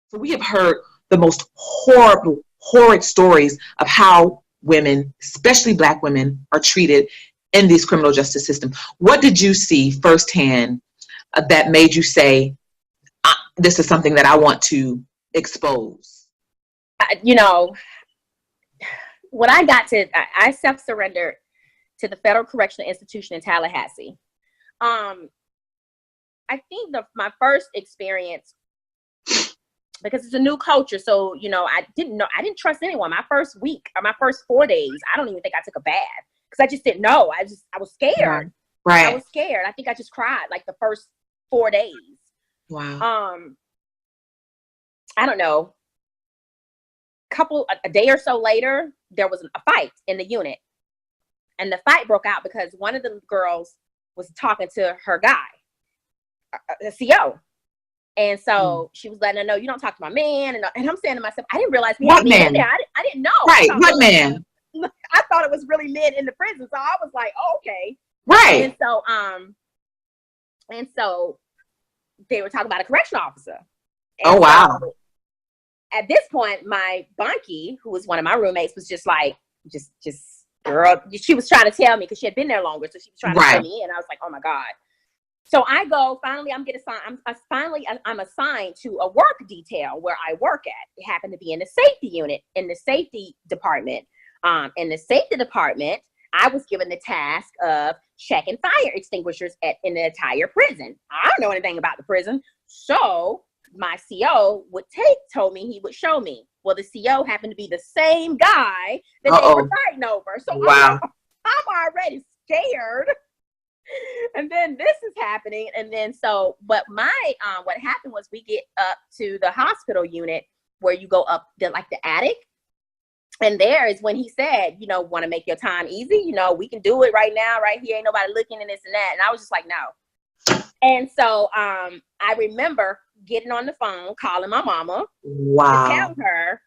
So we have heard the most horrible, horrid stories of how women, especially Black women, are treated in these criminal justice systems. What did you see firsthand that made you say, this is something that I want to expose? You know, when I self-surrendered to the Federal Correctional Institution in Tallahassee. I think my first experience, because it's a new culture, so I didn't trust anyone. My first week or my first 4 days, I don't even think I took a bath because I just didn't know. I was scared. Right. I was scared. I think I just cried like the first 4 days. Wow. I don't know. A day or so later, there was a fight in the unit, and the fight broke out because one of the girls was talking to her guy, the CO. And so she was letting her know, you don't talk to my man. And I'm saying to myself, I didn't realize we had men in there. I didn't know. Right. What man? I thought it was really men in the prison. So I was like, oh, okay. Right. And so they were talking about a correctional officer. And wow. So at this point, my bunkie, who was one of my roommates, was just like, just girl, she was trying to tell me because she had been there longer. So she was trying to tell me. And I was like, oh my God. So I go, finally, I'm assigned to a work detail where I work at. It happened to be in the safety unit, in the safety department. In the safety department, I was given the task of checking fire extinguishers in the entire prison. I don't know anything about the prison. So my CO told me he would show me. Well, the CO happened to be the same guy that they were fighting over. So wow. I'm already scared. And then this is happening. And then but what happened was we get up to the hospital unit where you go up the attic. And there is when he said, want to make your time easy. We can do it right now, right here. Ain't nobody looking and this and that. And I was just like, no. And so I remember getting on the phone, calling my mama to tell her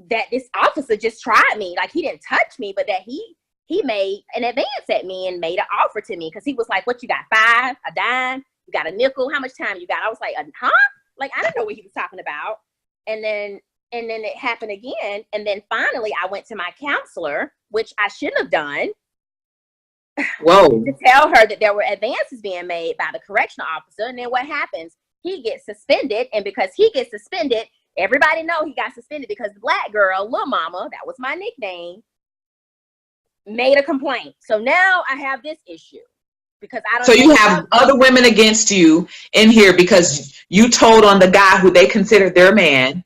that this officer just tried me. Like, he didn't touch me, but that he made an advance at me and made an offer to me. Because he was like, what, you got 5, a dime, you got a nickel, how much time you got? I was like, huh? Like, I didn't know what he was talking about. And then it happened again. And then finally I went to my counselor, which I shouldn't have done. Whoa. To tell her that there were advances being made by the correctional officer. And then what happens? He gets suspended. And because he gets suspended, everybody know he got suspended because the Black girl, Lil Mama, that was my nickname, made a complaint. So now I have this issue because I don't. So you have other women against you in here because you told on the guy who they considered their man.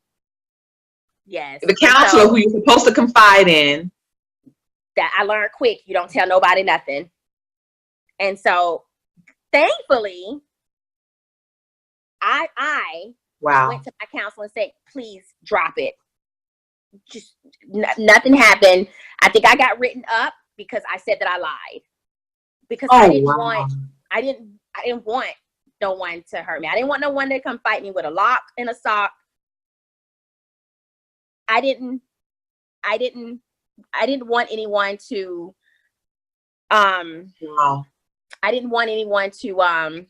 Yes. The counselor who you're supposed to confide in. That I learned quick. You don't tell nobody nothing. And so thankfully, I went to my counselor and said, please drop it. Just nothing happened. I think I got written up because I said that I lied. Because I didn't want no one to hurt me. I didn't want no one to come fight me with a lock and a sock. I didn't want anyone to I didn't want anyone to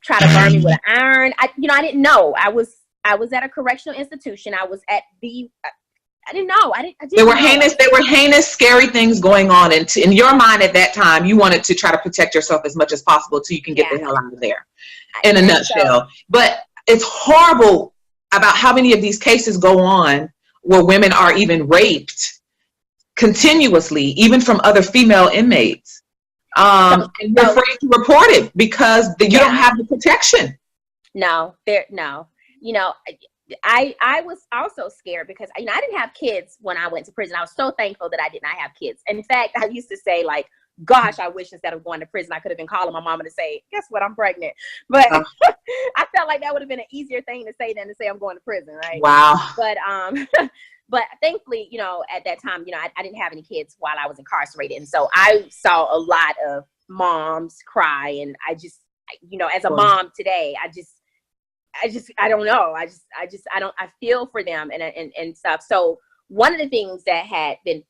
try to burn me with an iron. I didn't know. I was at a correctional institution. I was at I didn't know. There were heinous, scary things going on. And in your mind at that time, you wanted to try to protect yourself as much as possible so you can get the hell out of there, in a nutshell. But it's horrible about how many of these cases go on where women are even raped continuously, even from other female inmates. And they're afraid to report it because you don't have the protection. No. I was also scared because I didn't have kids when I went to prison. I was so thankful that I did not have kids. And in fact, I used to say, like, gosh, I wish instead of going to prison, I could have been calling my mama to say, guess what, I'm pregnant. But I felt like that would have been an easier thing to say than to say I'm going to prison, right? Wow. But but thankfully, at that time, I didn't have any kids while I was incarcerated. And so I saw a lot of moms cry. And I just, as a mom today, I don't know. I feel for them and stuff. So one of the things that had been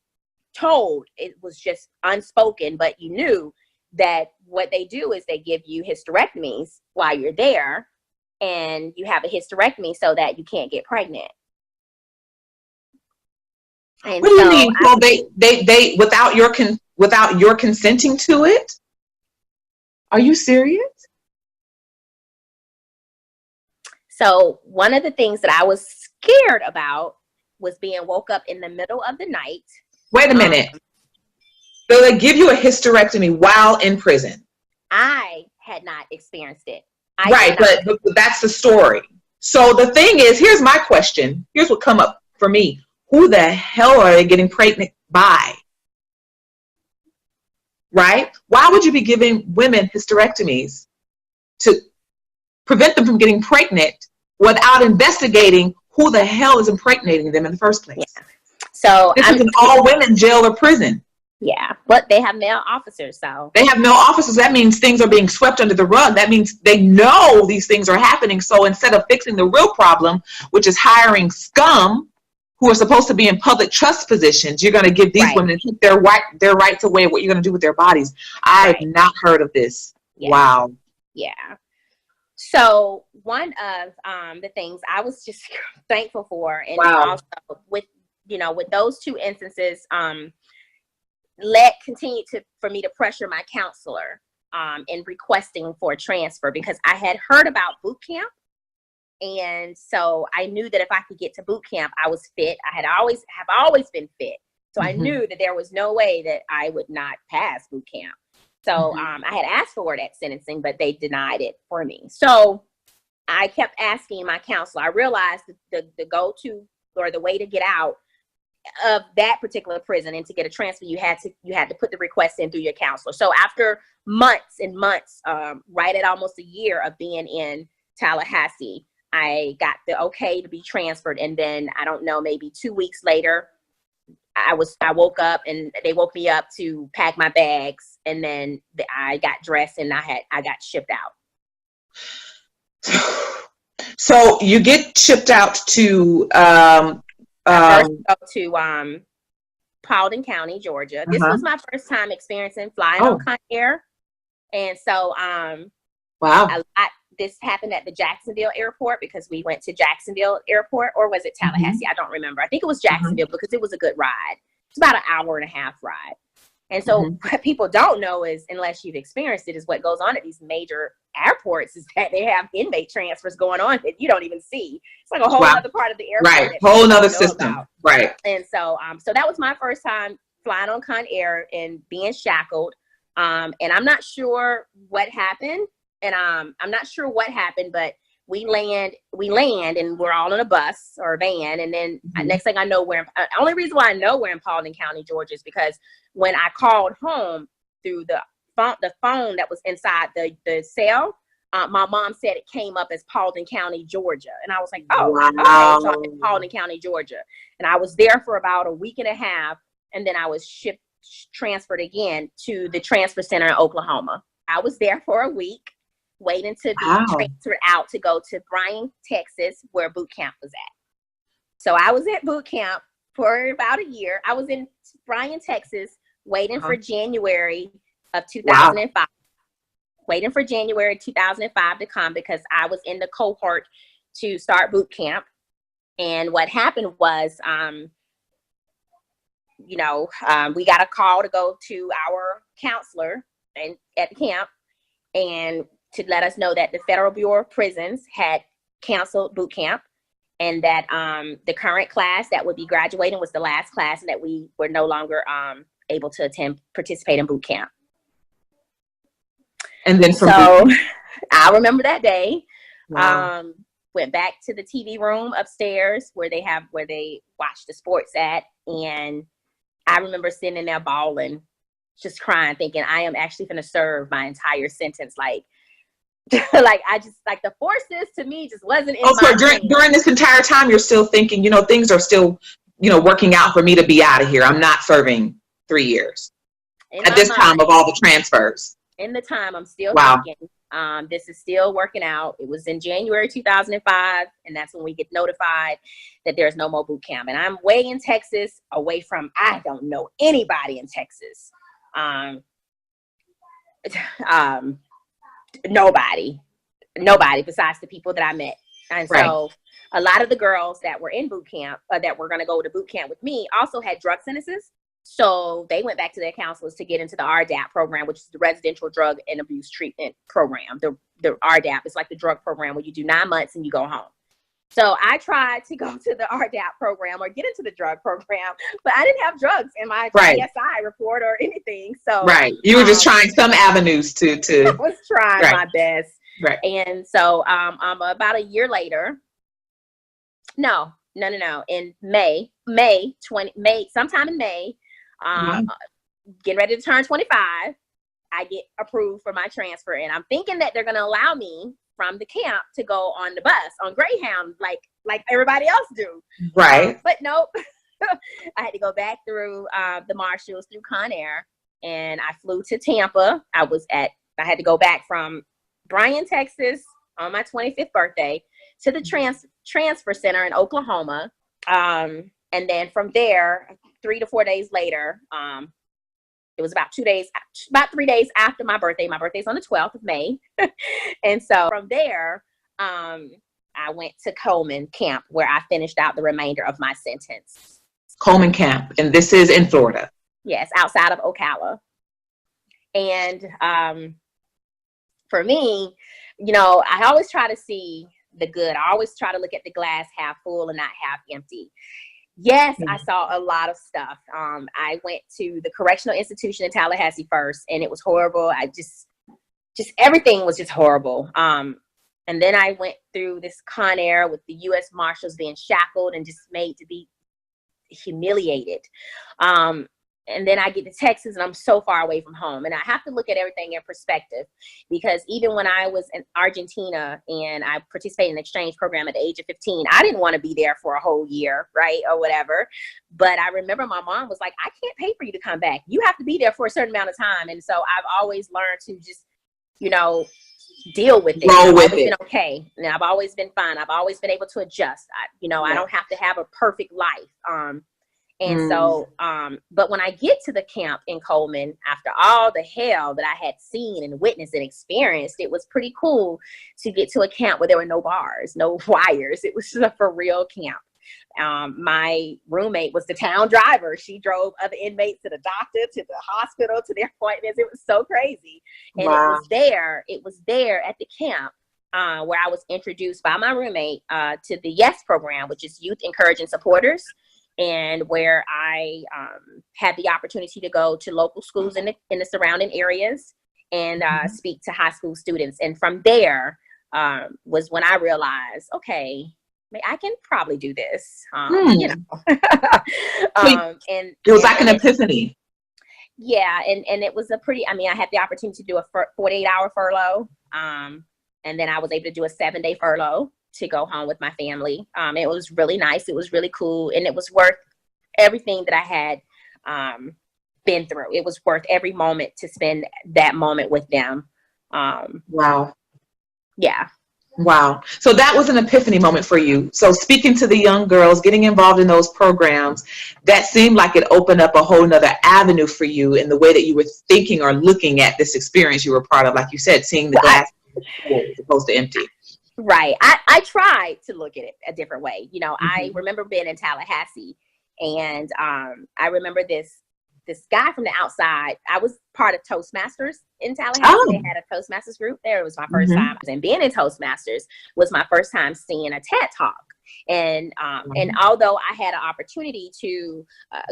told, it was just unspoken, but you knew that what they do is they give you hysterectomies while you're there and you have a hysterectomy so that you can't get pregnant. And what do you mean? Well, they without your consenting to it? Are you serious? So one of the things that I was scared about was being woke up in the middle of the night. Wait a minute. So they give you a hysterectomy while in prison? I had not experienced it. Right, but that's the story. So the thing is, here's my question. Here's what come up for me. Who the hell are they getting pregnant by? Right? Why would you be giving women hysterectomies to prevent them from getting pregnant without investigating who the hell is impregnating them in the first place? Yeah. So this is an all women jail or prison. Yeah, but they have male officers, so. They have male officers. That means things are being swept under the rug. That means they know these things are happening. So instead of fixing the real problem, which is hiring scum who are supposed to be in public trust positions, you're going to give these women their rights away, what you're going to do with their bodies. I've not heard of this. Yeah. Wow. Yeah. So one of the things I was just thankful for, and also with, with those two instances, continued for me to pressure my counselor in requesting for a transfer, because I had heard about boot camp. And so I knew that if I could get to boot camp, I was fit. I have always been fit. So I knew that there was no way that I would not pass boot camp. So I had asked for it at sentencing, but they denied it for me. So I kept asking my counselor. I realized the go-to or the way to get out of that particular prison and to get a transfer, you had to put the request in through your counselor. So after months and months, right at almost a year of being in Tallahassee, I got the okay to be transferred. And then I don't know, maybe 2 weeks later, I woke up and they woke me up to pack my bags, and then I got dressed and I got shipped out. So you get shipped out to I first go to Paulding County, Georgia. This was my first time experiencing flying on Conair, and so wow. This happened at the Jacksonville airport, because we went to Jacksonville airport, or was it Tallahassee? I don't remember. I think it was Jacksonville because it was a good ride. It's about an hour and a half ride. And so what people don't know is, unless you've experienced it, is what goes on at these major airports is that they have inmate transfers going on that you don't even see. It's like a whole other part of the airport. Right, whole other system. About. Right. And so so that was my first time flying on Conair and being shackled. And I'm not sure what happened. And I'm not sure what happened, but we land and we're all in a bus or a van. And then next thing I know, only reason why I know we're in Paulding County, Georgia, is because when I called home through the phone that was inside the cell, my mom said it came up as Paulding County, Georgia. And I was like, okay, so I'm in Paulding County, Georgia. And I was there for about a week and a half. And then I was transferred again to the transfer center in Oklahoma. I was there for a week, waiting to be transferred out to go to Bryan, Texas, where boot camp was at. So I was at boot camp for about a year. I was in Bryan, Texas, waiting for January of 2005. Waiting for January 2005 to come, because I was in the cohort to start boot camp. And what happened was, we got a call to go to our counselor at the camp, and to let us know that the Federal Bureau of Prisons had canceled boot camp, and that the current class that would be graduating was the last class, and that we were no longer able to participate in boot camp. And then I remember that day. Went back to the TV room upstairs where they watch the sports at, and I remember sitting in there bawling, just crying, thinking I am actually going to serve my entire sentence. Like the forces to me just wasn't in my during this entire time, you're still thinking, things are still, working out for me to be out of here. I'm not serving 3 years at this time of all the transfers. In the time, I'm still thinking, this is still working out. It was in January 2005, and that's when we get notified that there's no more boot camp. And I'm way in Texas, away from, I don't know anybody in Texas. Nobody. nobody besides the people that I met. And so a lot of the girls that were in boot camp, that were going to go to boot camp with me, also had drug sentences. So they went back to their counselors to get into the RDAP program, which is the Residential Drug and Abuse Treatment Program. The RDAP is like the drug program where you do 9 months and you go home. So I tried to go to the RDAP program or get into the drug program, but I didn't have drugs in my PSI report or anything. So you were just trying some avenues to I was trying my best. And so about a year later, no, in sometime in May, getting ready to turn 25, I get approved for my transfer, and I'm thinking that they're going to allow me from the camp to go on the bus on Greyhound like everybody else do. But nope. I had to go back through the marshals through Conair, and I flew to Tampa. I had to go back from Bryan, Texas on my 25th birthday to the transfer center in Oklahoma. And then from there, 3 to 4 days later, it was about 3 days after my birthday. My birthday's on the 12th of May. And so from there, I went to Coleman Camp, where I finished out the remainder of my sentence. Coleman Camp, and this is in Florida. Yes, outside of Ocala. And for me, I always try to see the good. I always try to look at the glass half full and not half empty. Yes, I saw a lot of stuff. I went to the correctional institution in Tallahassee first, and it was horrible. I just everything was just horrible. And then I went through this Conair with the U.S. Marshals, being shackled and just made to be humiliated. And then I get to Texas, and I'm so far away from home. And I have to look at everything in perspective, because even when I was in Argentina and I participated in an exchange program at the age of 15, I didn't want to be there for a whole year, right, or whatever. But I remember my mom was like, I can't pay for you to come back. You have to be there for a certain amount of time. And so I've always learned to just, deal with it. Roll with it. Been okay. And I've always been fine. I've always been able to adjust. I don't have to have a perfect life. And so, but when I get to the camp in Coleman, after all the hell that I had seen and witnessed and experienced, it was pretty cool to get to a camp where there were no bars, no wires. It was just a for real camp. My roommate was the town driver. She drove other inmates to the doctor, to the hospital, to their appointments. It was so crazy. And it was there at the camp where I was introduced by my roommate to the YES program, which is Youth Encouraging Supporters. And where I had the opportunity to go to local schools in the surrounding areas and speak to high school students. And from there was when I realized, okay, I can probably do this. And it was like an epiphany. Yeah, and it was I had the opportunity to do a 48-hour furlough, and then I was able to do a 7-day furlough to go home with my family. It was really nice. It was really cool. And it was worth everything that I had been through. It was worth every moment to spend that moment with them. Wow. Yeah. Wow. So that was an epiphany moment for you. So speaking to the young girls, getting involved in those programs, that seemed like it opened up a whole nother avenue for you in the way that you were thinking or looking at this experience you were part of. Like you said, seeing the glass as opposed to empty. Right. I tried to look at it a different way. I remember being in Tallahassee, and I remember this guy from the outside. I was part of Toastmasters in Tallahassee. They had a Toastmasters group there. It was my first time. And being in Toastmasters was my first time seeing a TED Talk. And although I had an opportunity to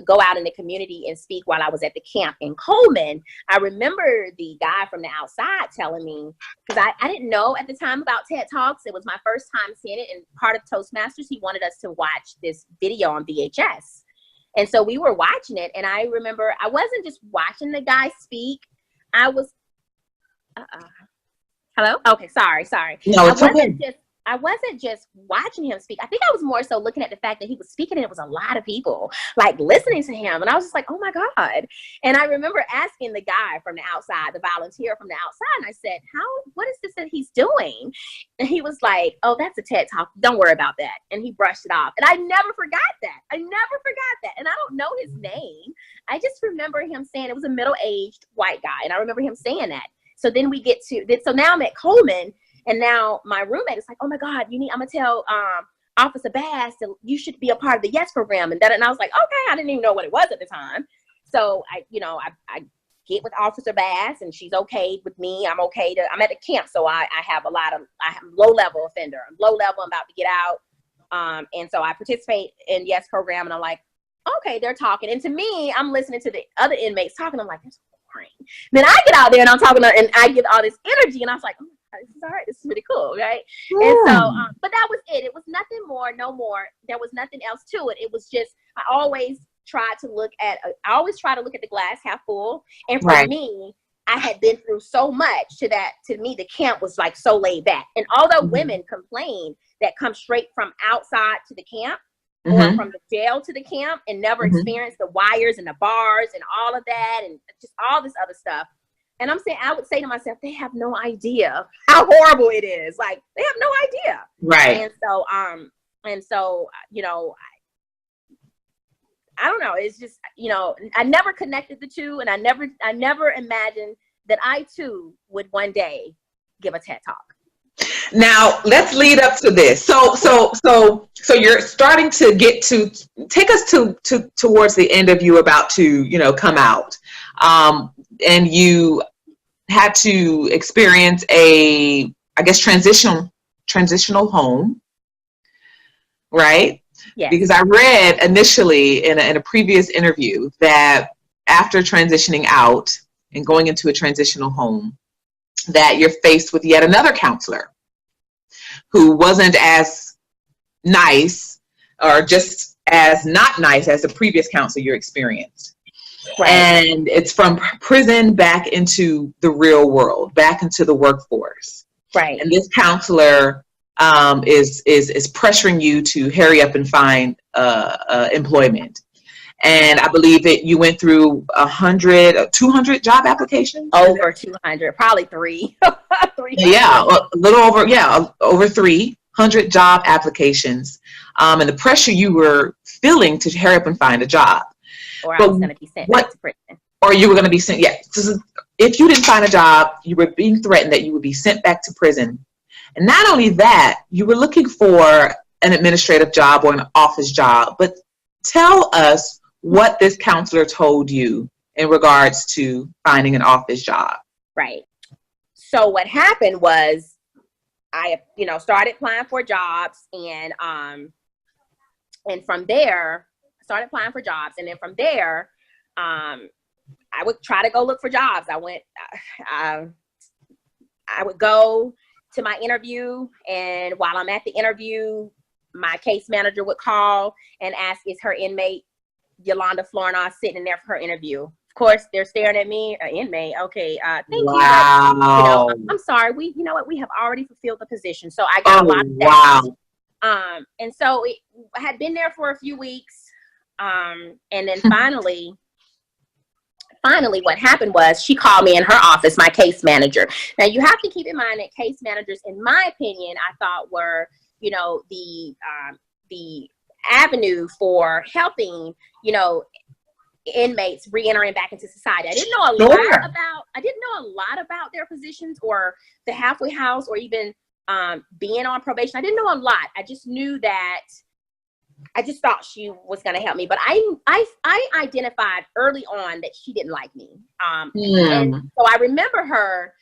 go out in the community and speak while I was at the camp in Coleman, I remember the guy from the outside telling me, because I didn't know at the time about TED Talks. It was my first time seeing it. And part of Toastmasters, he wanted us to watch this video on VHS. And so we were watching it. And I remember I wasn't just watching the guy speak. I was, hello? Okay, sorry. No, it's okay. I wasn't just watching him speak. I think I was more so looking at the fact that he was speaking and it was a lot of people like listening to him. And I was just like, oh my God. And I remember asking the guy from the outside, the volunteer from the outside, and I said, what is this that he's doing? And he was like, oh, that's a TED Talk. Don't worry about that. And he brushed it off. And I never forgot that. And I don't know his name. I just remember him saying it was a middle-aged white guy. And I remember him saying that. So then we get to, so now I'm at Coleman. And now my roommate is like, oh my God, I'm gonna tell Officer Bass that you should be a part of the Yes program. And I was like, okay, I didn't even know what it was at the time. So I get with Officer Bass, and she's okay with me. I'm at the camp, so I have low-level offender. I'm low-level, I'm about to get out. And so I participate in Yes program, and I'm like, okay, they're talking. And to me, I'm listening to the other inmates talking. I'm like, that's boring. Then I get out there and I'm talking and I get all this energy, and I was like, oh, this is all right. This is really cool, right? Yeah. And so, but that was it. It was nothing more, no more. There was nothing else to it. It was just, I always try to look at the glass half full. And for me, I had been through so much to me, the camp was like so laid back. And although women complain that come straight from outside to the camp, or from the jail to the camp and never experienced the wires and the bars and all of that and just all this other stuff. And I would say to myself, they have no idea how horrible it is. Like, they have no idea. Right. And so, I don't know. It's just, I never connected the two, and I never imagined that I too would one day give a TED Talk. Now let's lead up to this. So you're starting to take us towards the end of you about to, come out. And you had to experience I guess transitional home, right? Yeah. Because I read initially in a previous interview that after transitioning out and going into a transitional home, that you're faced with yet another counselor who wasn't as nice or just as not nice as the previous counselor you experienced. Right. And it's from prison back into the real world, back into the workforce. Right. And this counselor is pressuring you to hurry up and find employment. And I believe that you went through 200 job applications? Over 200, probably 3. Yeah, a little over, over 300 job applications. And the pressure you were feeling to hurry up and find a job. Or I was going to be sent back to prison. Or you were going to be sent, if you didn't find a job, you were being threatened that you would be sent back to prison. And not only that, you were looking for an administrative job or an office job. But tell us what this counselor told you in regards to finding an office job. Right. So what happened was I, started applying for jobs, and from there, started applying for jobs. And then from there, I would try to go look for jobs. I would go to my interview, and while I'm at the interview, my case manager would call and ask, is her inmate Yolanda Flournah sitting in there for her interview? Of course, they're staring at me, inmate. Okay, thank you. But, I'm sorry. We have already fulfilled the position. So I got a lot of that. Wow. And so I had been there for a few weeks. And then finally, what happened was she called me in her office, my case manager. Now, you have to keep in mind that case managers, in my opinion, I thought were, the avenue for helping, inmates re-entering back into society. I didn't know a lot about their positions or the halfway house or even being on probation. I didn't know a lot. I just knew that I just thought she was going to help me. But I identified early on that she didn't like me. And so I remember her,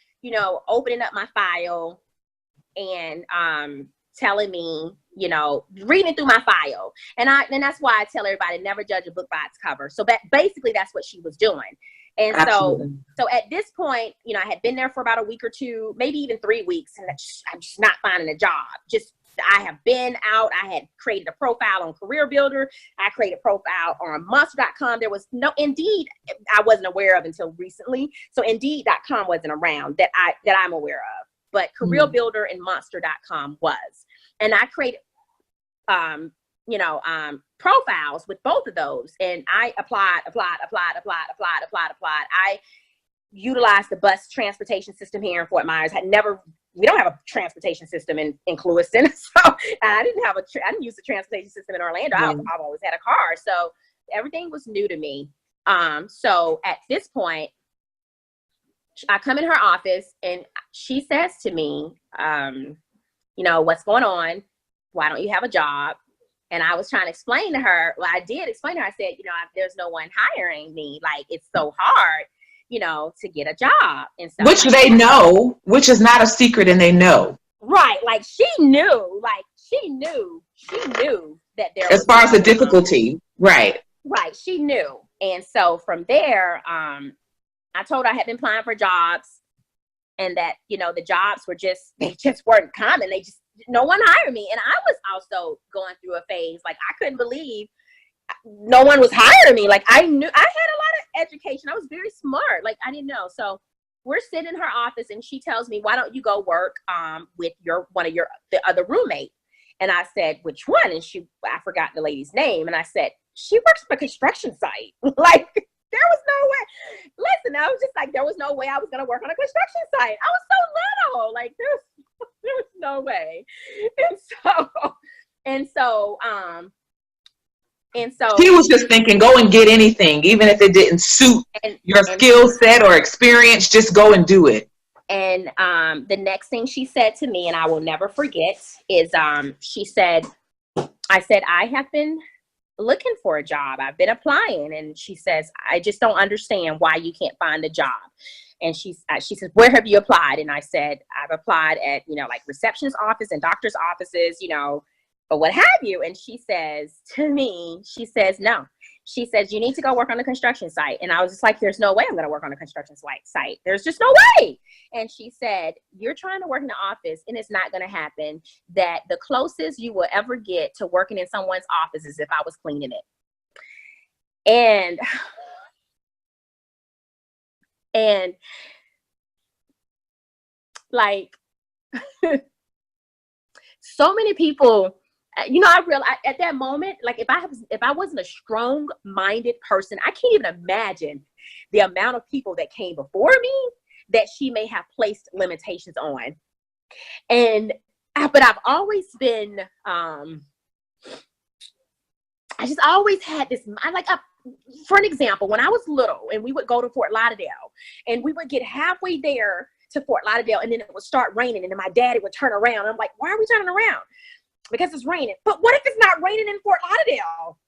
opening up my file and telling me, reading through my file. And that's why I tell everybody, never judge a book by its cover. So basically that's what she was doing. And so at this point, I had been there for about a week or two, maybe even 3 weeks, and I'm just not finding a job. I have been out. I had created a profile on Career Builder. I created a profile on Monster.com. There was no Indeed. I wasn't aware of until recently. So Indeed.com wasn't around that I'm aware of, but Career Builder and Monster.com was. And I created, profiles with both of those. And I applied. I utilized the bus transportation system here in Fort Myers. We don't have a transportation system in Clewiston. So I didn't use the transportation system in Orlando. I've always had a car. So everything was new to me. So at this point, I come in her office and she says to me, you know, what's going on? Why don't you have a job? And I was trying to explain to her, well, I did explain to her, I said, you know, there's no one hiring me. Like, it's so hard, you know, to get a job. And so, which they know, which is not a secret, and they know. Right. Like, she knew that there was, as far as the difficulty. Right. Right. She knew. And so from there, I told her I had been applying for jobs, and that, you know, the jobs were they just weren't common. No one hired me. And I was also going through a phase, like, I couldn't believe no one was hiring me. Like, I knew I had a lot of education. I was very smart. Like, I didn't know. So we're sitting in her office, and she tells me, why don't you go work with the other roommate? And I said, which one? And I forgot the lady's name. And I said, she works on a construction site. Like, there was no way. Listen, I was just like, there was no way I was going to work on a construction site. I was so little. Like, there was no way. And so she was just thinking, go and get anything, even if it didn't suit your skill set or experience, just go and do it. And the next thing she said to me, and I will never forget, is she said, I said, I have been looking for a job. I've been applying. And she says, I just don't understand why you can't find a job. And she says, where have you applied? And I said, I've applied at, you know, like receptionist office and doctor's offices, you know, but what have you? And she says to me, she says, no. She says, you need to go work on the construction site. And I was just like, there's no way I'm going to work on a construction site. There's just no way. And she said, you're trying to work in the office, and it's not going to happen. That the closest you will ever get to working in someone's office is if I was cleaning it. And like, so many people, you know, I realized at that moment, like, if I wasn't a strong-minded person, I can't even imagine the amount of people that came before me that she may have placed limitations on. But I've always been, I just always had this, for an example, when I was little and we would go to Fort Lauderdale, and we would get halfway there to Fort Lauderdale, and then it would start raining, and then my daddy would turn around. I'm like, why are we turning around? Because it's raining. But what if it's not raining in Fort Lauderdale?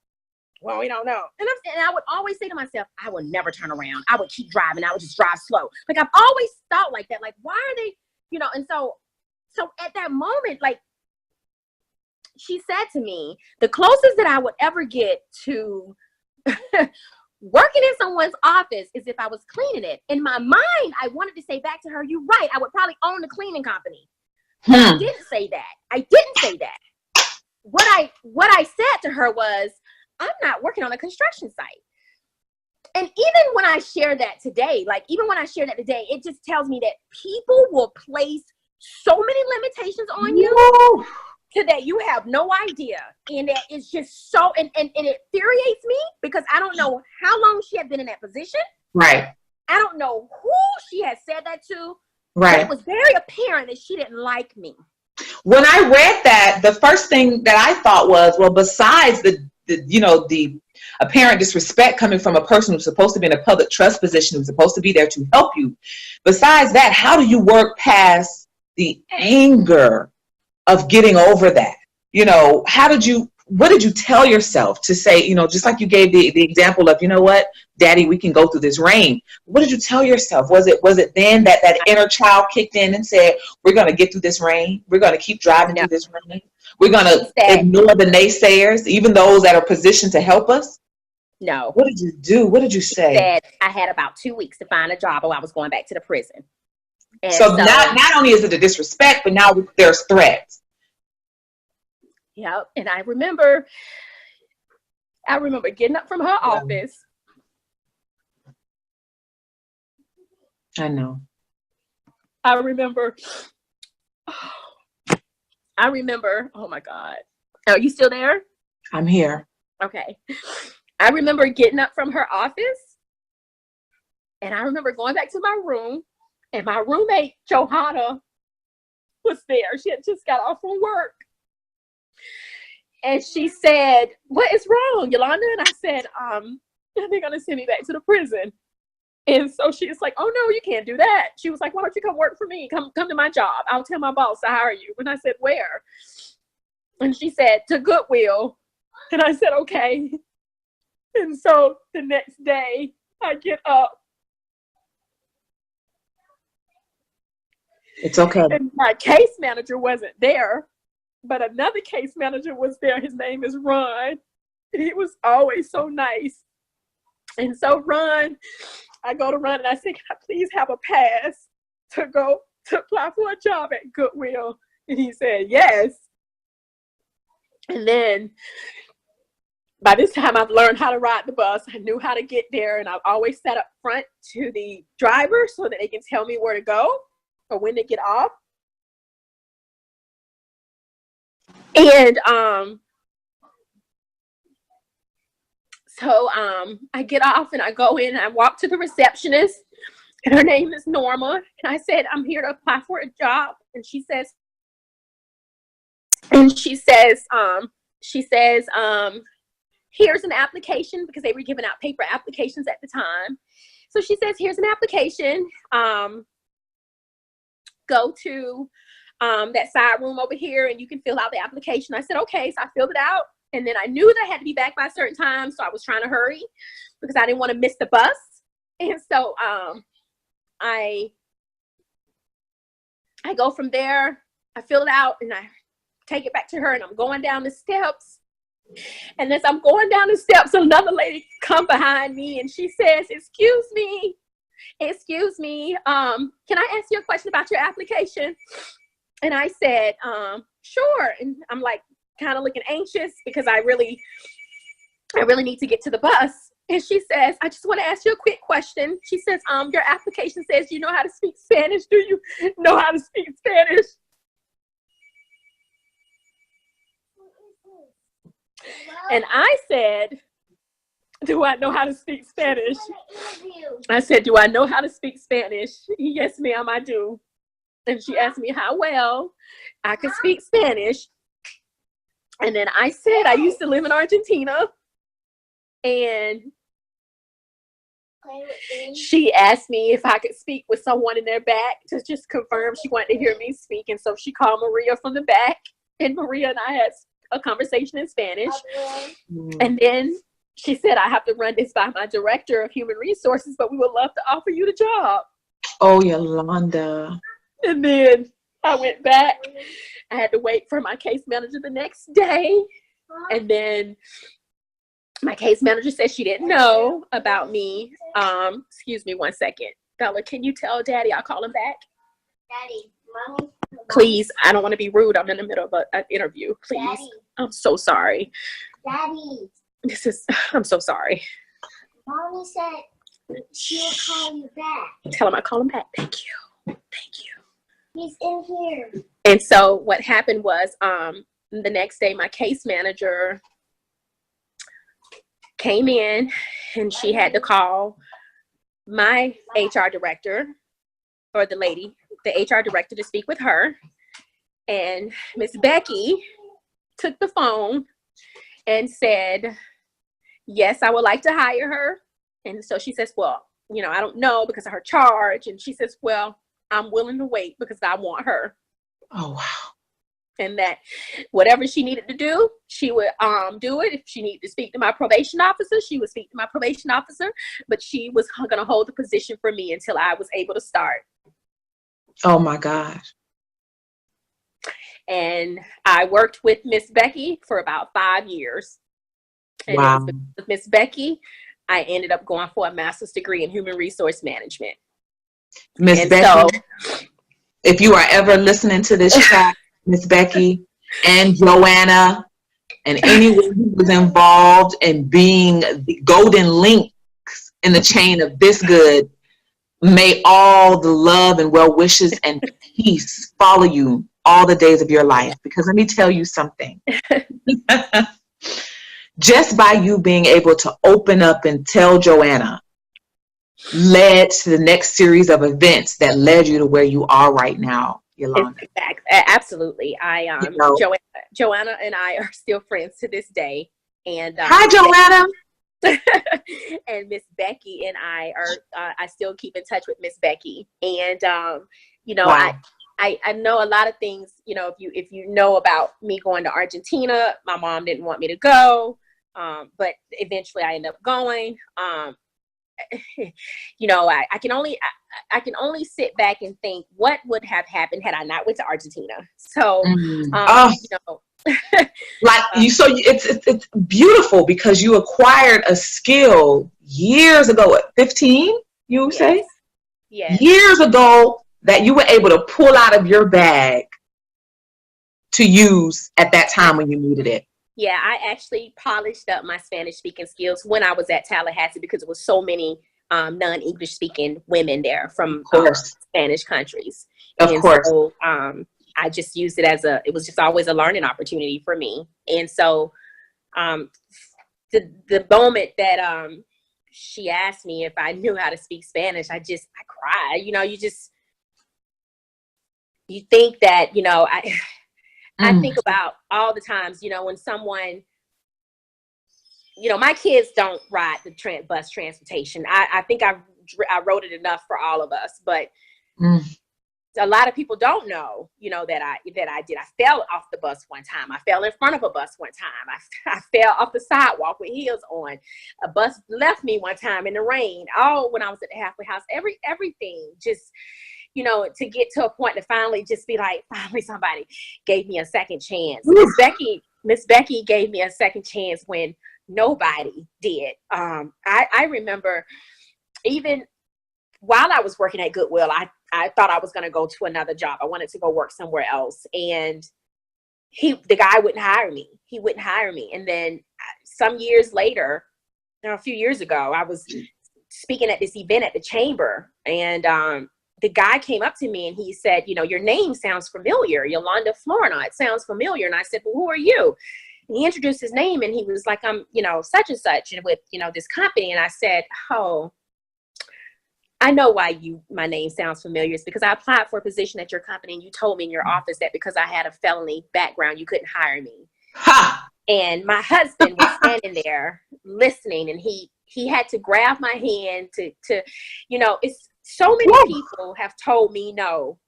Well, we don't know. And I would always say to myself, I will never turn around. I would keep driving. I would just drive slow. Like, I've always thought like that. Like, why are they, you know? And so at that moment, like, she said to me, the closest that I would ever get to working in someone's office is if I was cleaning it. In my mind, I wanted to say back to her, you're right. I would probably own the cleaning company. But I didn't say that. What I said to her was, I'm not working on a construction site. And even when I share that today, it just tells me that people will place so many limitations on you to that you have no idea. And that it's just so, and it infuriates me, because I don't know how long she had been in that position. Right. I don't know who she had said that to. Right. But it was very apparent that she didn't like me. When I read that, the first thing that I thought was, well, besides the apparent disrespect coming from a person who's supposed to be in a public trust position, who's supposed to be there to help you, besides that, how do you work past the anger of getting over that? You know, what did you tell yourself to say, you know, just like you gave the example of, you know what, Daddy, we can go through this rain. What did you tell yourself? Was it then that inner child kicked in and said, we're going to get through this rain. We're going to keep driving through this rain. We're going to ignore the naysayers, even those that are positioned to help us? No. What did you do? What did you say? Said I had about 2 weeks to find a job, or I was going back to the prison. And so not only is it a disrespect, but now there's threats. Yep. And I remember getting up from her office. I know. I remember, oh my God. Are you still there? I'm here. Okay. I remember getting up from her office, and I remember going back to my room, and my roommate, Johanna, was there. She had just got off from work. And she said, what is wrong, Yolanda? And I said, they're going to send me back to the prison. And so she's like, oh no, you can't do that. She was like, why don't you come work for me? Come to my job. I'll tell my boss to hire you. And I said, where? And she said, to Goodwill. And I said, okay. And so the next day I get up. It's okay. And my case manager wasn't there, but another case manager was there. His name is Ron. And he was always so nice. And so Ron, I go to Ron and I say, can I please have a pass to go to apply for a job at Goodwill? And he said, yes. And then by this time I've learned how to ride the bus. I knew how to get there, and I've always sat up front to the driver so that they can tell me where to go or when to get off. And so I get off and I go in and I walk to the receptionist, and her name is Norma. And I said, I'm here to apply for a job. And she says, here's an application, because they were giving out paper applications at the time. So she says, here's an application. Go to that side room over here and you can fill out the application. I said, okay. So I filled it out. And then I knew that I had to be back by a certain time. So I was trying to hurry because I didn't want to miss the bus. And so I go from there. I fill it out and I take it back to her, and I'm going down the steps. And as I'm going down the steps, another lady come behind me and she says, excuse me, can I ask you a question about your application? And I said, sure. And I'm like kind of looking anxious because I really need to get to the bus. And she says, I just want to ask you a quick question. She says, your application says you know how to speak Spanish. Do you know how to speak Spanish? And I said, do I know how to speak Spanish? I said, do I know how to speak Spanish? Yes, ma'am, I do. And she asked me how well I could speak Spanish. And then I said, I used to live in Argentina. And she asked me if I could speak with someone in their back to just confirm she wanted to hear me speak. And so she called Maria from the back, and Maria and I had a conversation in Spanish. And then she said, I have to run this by my director of human resources, but we would love to offer you the job. Oh, Yolanda. And then I went back. I had to wait for my case manager the next day. And then my case manager said she didn't know about me. Excuse me 1 second. Bella, can you tell Daddy I'll call him back? Daddy, Mommy. Please, I don't want to be rude. I'm in the middle of an interview. Please. Daddy. I'm so sorry. Daddy. I'm so sorry. Mommy said she'll call you back. Tell him I call him back. Thank you. Thank you. He's in here. And so what happened was, the next day, my case manager came in and she had to call my HR director, or the lady, the HR director, to speak with her. And Miss Becky took the phone and said, yes, I would like to hire her. And so she says, well, I don't know because of her charge. And she says, well, I'm willing to wait because I want her. Oh, wow. And that whatever she needed to do, she would do it. If she needed to speak to my probation officer, she would speak to my probation officer. But she was going to hold the position for me until I was able to start. Oh, my gosh. And I worked with Miss Becky for about 5 years. And wow. With Miss Becky, I ended up going for a master's degree in human resource management. Miss Becky, if you are ever listening to this chat, Miss Becky and Joanna and anyone who was involved in being the golden links in the chain of this good, may all the love and well wishes and peace follow you all the days of your life. Because let me tell you something. Just by you being able to open up and tell Joanna led to the next series of events that led you to where you are right now, Yolanda. Absolutely. Joanna and I are still friends to this day. And hi, Joanna. And Miss Becky and I are, I still keep in touch with Miss Becky. And, you know, Wow. I know a lot of things, you know, if you know about me going to Argentina, my mom didn't want me to go. But eventually I ended up going. You know, I can only sit back and think what would have happened had I not went to Argentina. So, you know, like so it's beautiful because you acquired a skill years ago. What, 15? You say? Yes. Years ago that you were able to pull out of your bag to use at that time when you needed it. Yeah, I actually polished up my Spanish speaking skills when I was at Tallahassee because there was so many non-English speaking women there from Spanish countries. Of course. So I just used it as it was just always a learning opportunity for me. And so the moment that she asked me if I knew how to speak Spanish, I cried. You know, you think that, you know, I think about all the times, you know, when someone, you know, my kids don't ride the bus transportation. I think I wrote it enough for all of us, but a lot of people don't know, you know, that I did. I fell off the bus one time. I fell in front of a bus one time. I fell off the sidewalk with heels on. A bus left me one time in the rain. All when I was at the halfway house. Everything just, you know, to get to a point to finally just be like, finally somebody gave me a second chance. Miss Becky gave me a second chance when nobody did. I remember even while I was working at Goodwill, I thought I was going to go to another job. I wanted to go work somewhere else. And the guy wouldn't hire me. He wouldn't hire me. And then some years later, a few years ago, I was speaking at this event at the chamber, and the guy came up to me and he said, you know, your name sounds familiar, Yolanda Flournah. It sounds familiar. And I said, well, who are you? And he introduced his name and he was like, I'm, you know, such and such, and with, you know, this company. And I said, oh, I know why my name sounds familiar. It's because I applied for a position at your company and you told me in your office that because I had a felony background, you couldn't hire me. Ha! And my husband was standing there listening, and he had to grab my hand to, you know, it's so many people have told me no.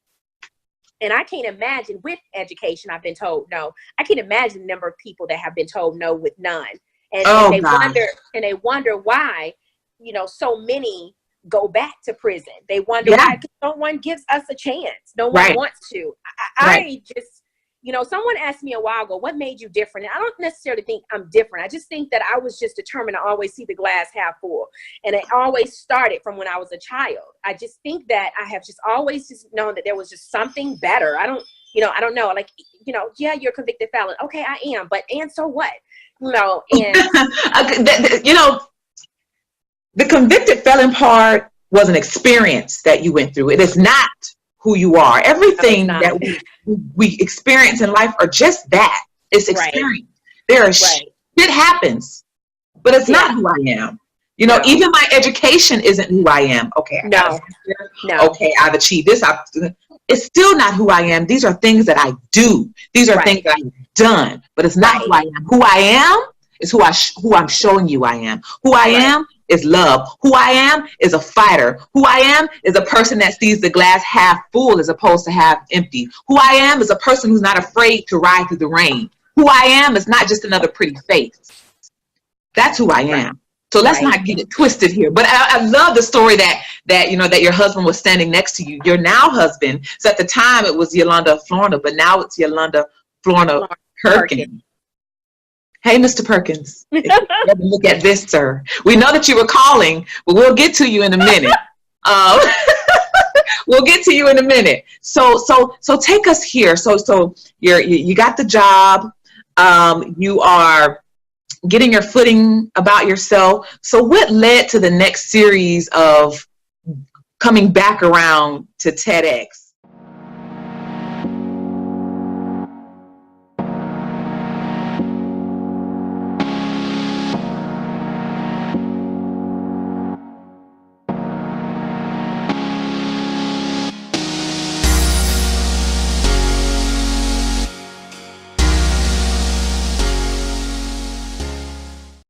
And I can't imagine, with education, I've been told no. I can't imagine the number of people that have been told no with none. And they wonder why, you know, so many go back to prison. They wonder why no one gives us a chance. No one wants to. I just, you know, someone asked me a while ago, what made you different? And I don't necessarily think I'm different. I just think that I was just determined to always see the glass half full. And it always started from when I was a child. I just think that I have just always just known that there was just something better. I don't know. Like, you know, yeah, you're a convicted felon. Okay, I am. But, and so what? You know, and. You know, the convicted felon part was an experience that you went through. It is not who you are. Everything that we experience in life are just that. It's experience. There is shit happens, but it's not who I am. You know, even my education isn't who I am. Okay. Okay, I've achieved this. It's still not who I am. These are things that I do. These are things that I've done, but it's not who I am. Who I am is who I'm showing you I am. Who I am is love. Who I am is a fighter. Who I am is a person that sees the glass half full as opposed to half empty. Who I am is a person who's not afraid to ride through the rain. Who I am is not just another pretty face. That's who I am. So let's not get it twisted here. But I love the story that you know, that your husband was standing next to you. Your now husband. So at the time it was Yolanda Flournah, but now it's Yolanda Flournah Perkins. Hey, Mr. Perkins, look at this, sir. We know that you were calling, but we'll get to you in a minute. We'll get to you in a minute. So take us here. So you got the job. You are getting your footing about yourself. So what led to the next series of coming back around to TEDx?